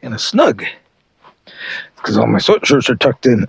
kind of snug because all my sweatshirts are tucked in.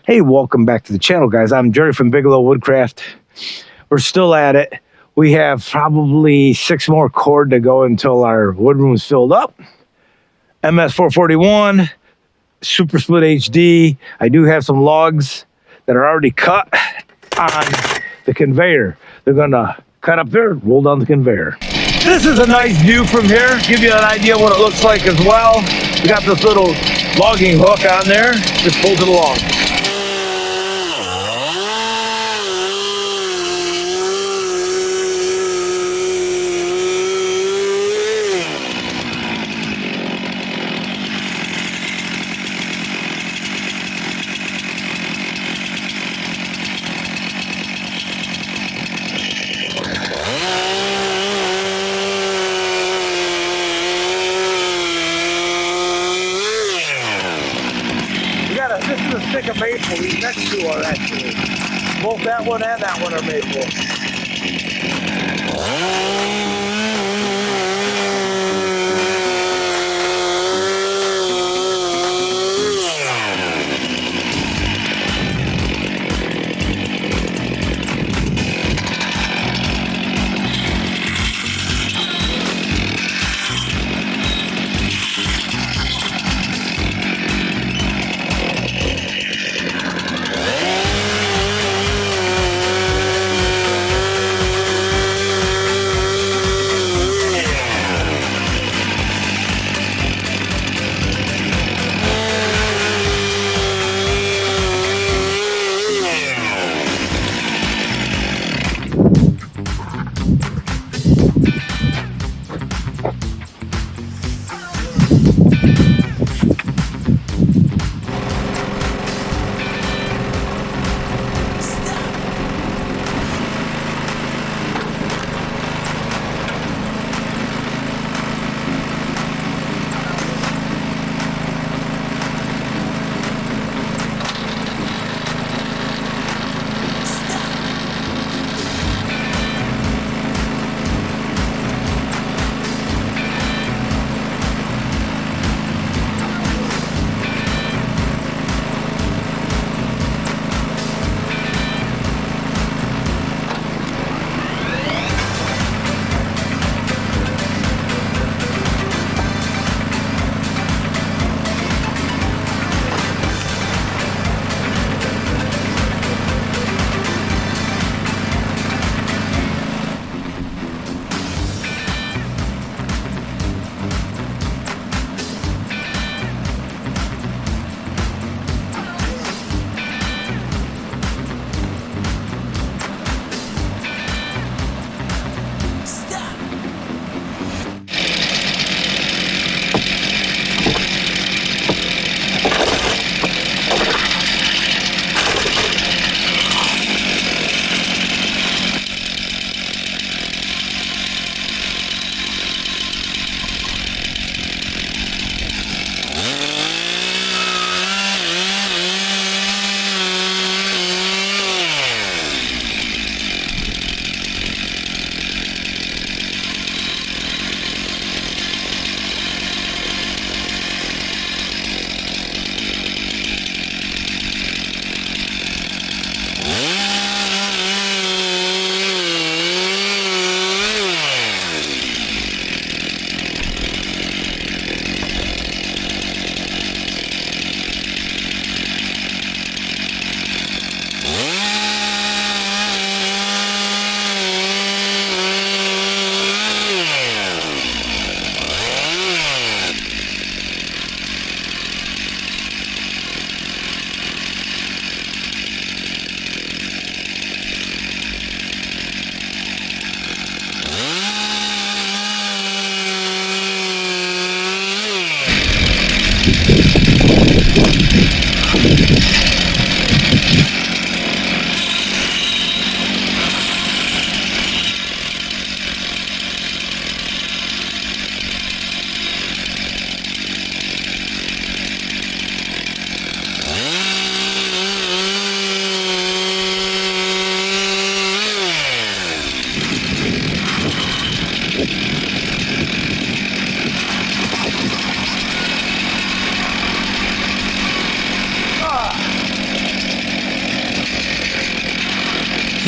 Hey, welcome back to the channel, guys. I'm Jerry from Bigelow Woodcraft. We're still at it. We have probably 6 more cord to go until our wood room is filled up. MS 441, Super Split HD. I do have some logs that are already cut on the conveyor. They're gonna cut up there, roll down the conveyor. This is a nice view from here. Give you an idea what it looks like as well. We got this little logging hook on there. Just pulls it along. This is a stick of maple. These next two are actually. Both that one and that one are maple.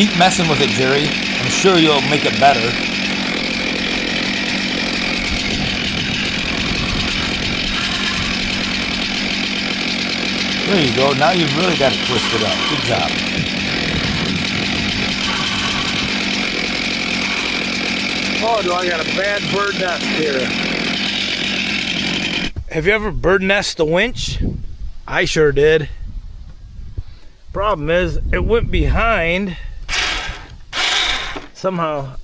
Keep messing with it, Jerry. I'm sure you'll make it better. There you go. Now you've really got it twisted up. Good job. Oh, do I got a bad bird nest here. Have you ever bird nested a winch? I sure did. Problem is, it went behind. Somehow,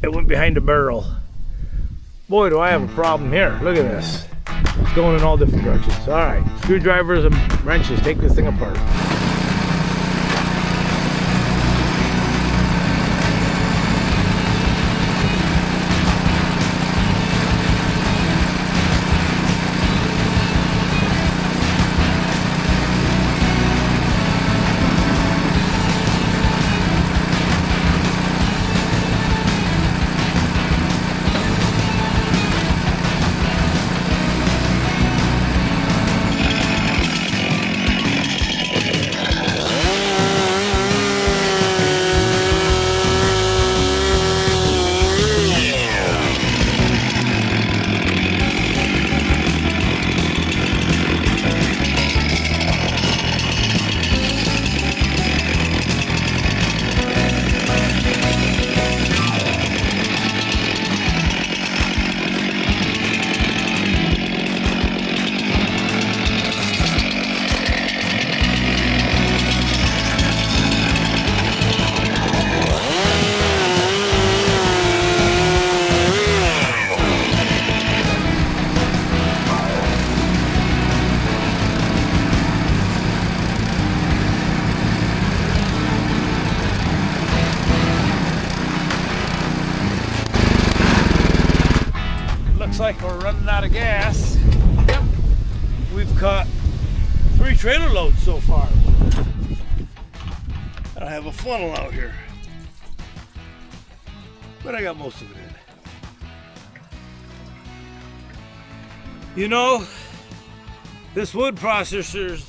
it went behind the barrel. Boy, do I have a problem here. Look at this. It's going in all different directions. All right, screwdrivers and wrenches, take this thing apart. Like we're running out of gas. Yep. We've caught 3 trailer loads so far. I have a funnel out here, but I got most of it in. You know, this wood processor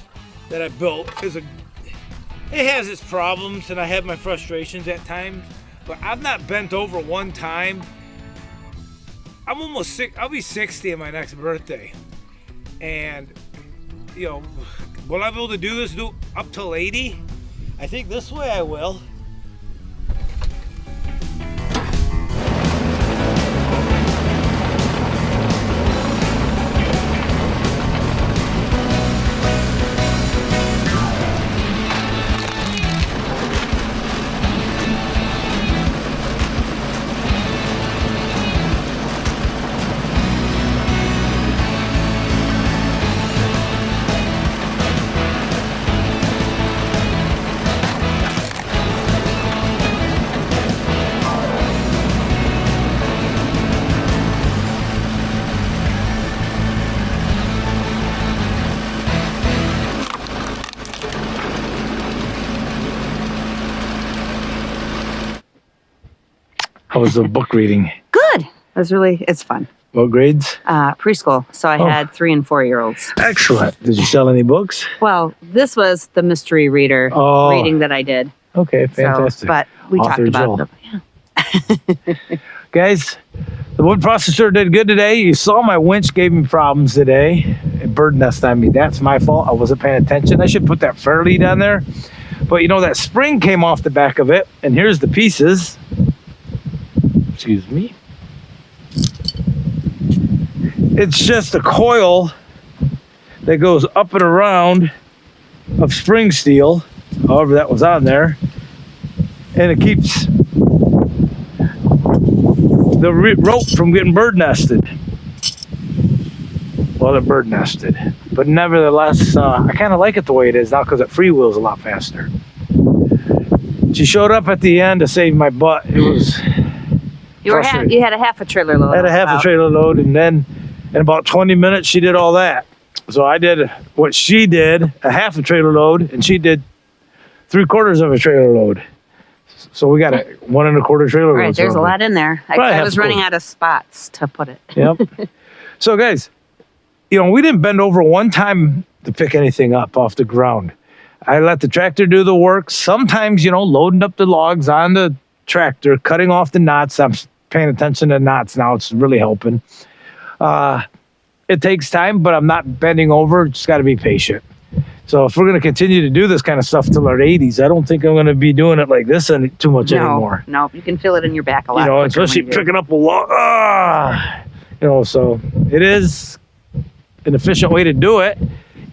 that I built it has its problems, and I have my frustrations at times, but I've not bent over one time. I'm almost sick. I'll be 60 on my next birthday, and you know, will I be able to do this up till 80? I think this way I will. How was the book reading? Good. It's fun. What grades? Preschool. So I had 3 and 4-year-olds. Excellent. Did you sell any books? Well, this was the mystery reader reading that I did. Okay, fantastic. So, but we Author talked about it. Yeah. Guys, the wood processor did good today. You saw my winch gave me problems today. It bird nest on me. That's my fault. I wasn't paying attention. I should put that fair lead on there. But you know, that spring came off the back of it, and here's the pieces. Excuse me. It's just a coil that goes up and around of spring steel, however that was on there, and it keeps the rope from getting bird nested. Well, they're bird nested, but nevertheless, I kind of like it the way it is now because it freewheels a lot faster. She showed up at the end to save my butt. It was you had a half a trailer load. I had a half a trailer load, and then in about 20 minutes, she did all that. So I did what she did, a half a trailer load, and she did 3/4 of a trailer load. So we got a 1 1/4 trailer load. Right, there's a lot in there. I was running out of spots to put it. Yep. So guys, you know, we didn't bend over one time to pick anything up off the ground. I let the tractor do the work. Sometimes, loading up the logs on the tractor, cutting off the knots. I'm paying attention to knots now. It's really helping. It takes time, but I'm not bending over. Just got to be patient. So if we're going to continue to do this kind of stuff till our 80s, I don't think I'm going to be doing it like this too much anymore. No, you can feel it in your back a lot. Especially picking up a log. So it is an efficient way to do it.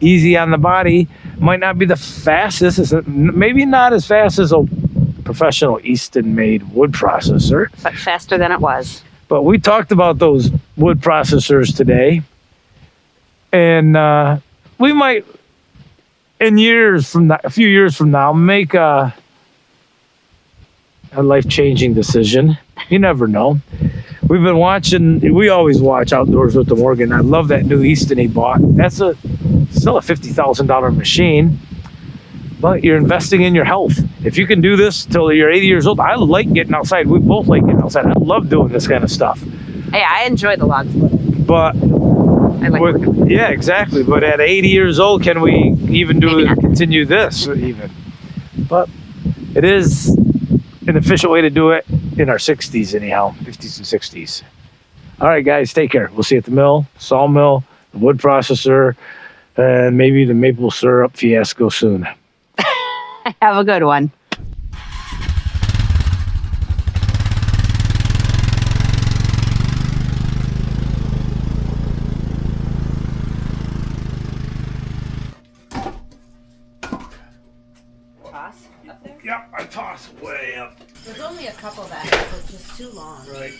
Easy on the body. Might not be the fastest. It's maybe not as fast as a professional Easton-made wood processor. But faster than it was. But we talked about those wood processors today. And we might, a few years from now, make a life-changing decision. You never know. We've been watching, we always watch Outdoors with the Morgan. I love that new Easton he bought. That's still a $50,000 machine, but you're investing in your health. If you can do this till you're 80 years old, I like getting outside. We both like getting outside. I love doing this kind of stuff. Hey, I enjoy the log splitting. But I like yeah, exactly. But at 80 years old, can we even continue this even? But it is an efficient way to do it in our 60s anyhow, 50s and 60s. All right, guys, take care. We'll see you at the mill, sawmill, the wood processor, and maybe the maple syrup fiasco soon. Have a good one. Toss up there? Yep, I toss way up. There's only a couple that are just too long. Right.